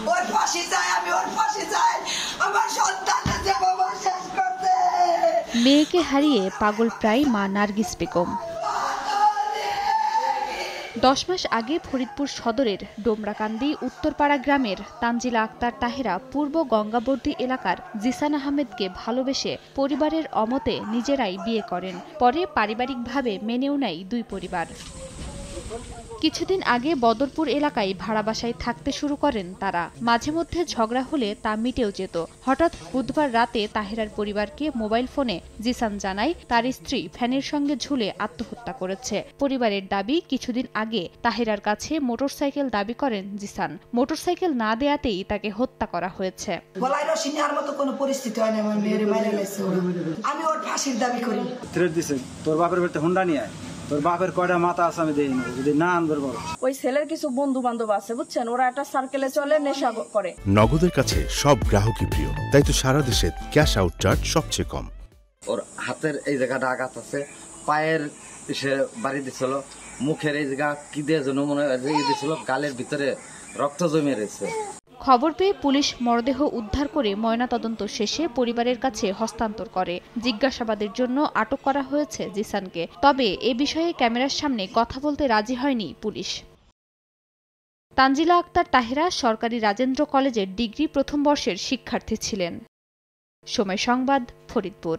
ওর ফাঁসি চাই, আমি ওর ফাঁসি চাই, আমার সন্তানকে জীবন শেষ করতে। মেয়েকে হারিয়ে পাগল প্রায় মা নার্গিস বেগম। 10 মাস আগে ফরিদপুর সদরের ডোমরাকান্দি উত্তরপাড়া গ্রামের তানজিলা আক্তার তাহেরা পূর্ব গঙ্গাবর্দী এলাকার জিসান আহমেদকে ভালোবেসে পরিবারের অমতে নিজেরাই বিয়ে করেন। পরে পারিবারিকভাবে মেনেও নেয় দুই পরিবার। কিছুদিন আগে বদরপুর এলাকায় ভাড়া বাসায় থাকতে শুরু করেন তারা। মাঝে মধ্যে ঝগড়া হলে তা মিটেও যেত। হঠাৎ বুধবার রাতে তাহেরার পরিবারকে মোবাইল ফোনে জিসান জানায় তার স্ত্রী ফ্যানের সঙ্গে ঝুলে আত্মহত্যা করেছে। পরিবারের দাবি, কিছুদিন আগে তাহেরার কাছে মোটরসাইকেল দাবি করেন জিসান। মোটরসাইকেল না দেয়াতেই তাকে হত্যা করা হয়েছে। আমি ওর ফাঁসির দাবি করি। তোর বাপের বাড়িতে হুন্ডা নিয়ে আয়, তোর বাপের কয়টা মাথা আছে আমি দেই না, যদি না আনবার বল। ওই ছেলের কিছু বন্ধু বান্ধব আছে বুঝছেন, ওরা একটা সার্কেলে চলে, নেশা করে। নগদের কাছে সব গ্রাহকই প্রিয়, তাই তো সারা দেশে ক্যাশ আউট চার্জ সবচেয়ে কম। ওর হাতের এই জায়গাটা আঘাত আছে, পায়ের সে বাড়ি দিছিল, মুখের এই জায়গা কি দিয়ে যেন মনে হয় দিছিল, গালের ভিতরে রক্ত জমে রয়েছে। খবর পেয়ে পুলিশ মরদেহ উদ্ধার করে ময়নাতদন্ত শেষে পরিবারের কাছে হস্তান্তর করে। জিজ্ঞাসাবাদের জন্য আটক করা হয়েছে জিসানকে। তবে এ বিষয়ে ক্যামেরার সামনে কথা বলতে রাজি হয়নি পুলিশ। তানজিলা আক্তার তাহেরা সরকারি রাজেন্দ্র কলেজের ডিগ্রি প্রথম বর্ষের শিক্ষার্থী ছিলেন। সময় সংবাদ, ফরিদপুর।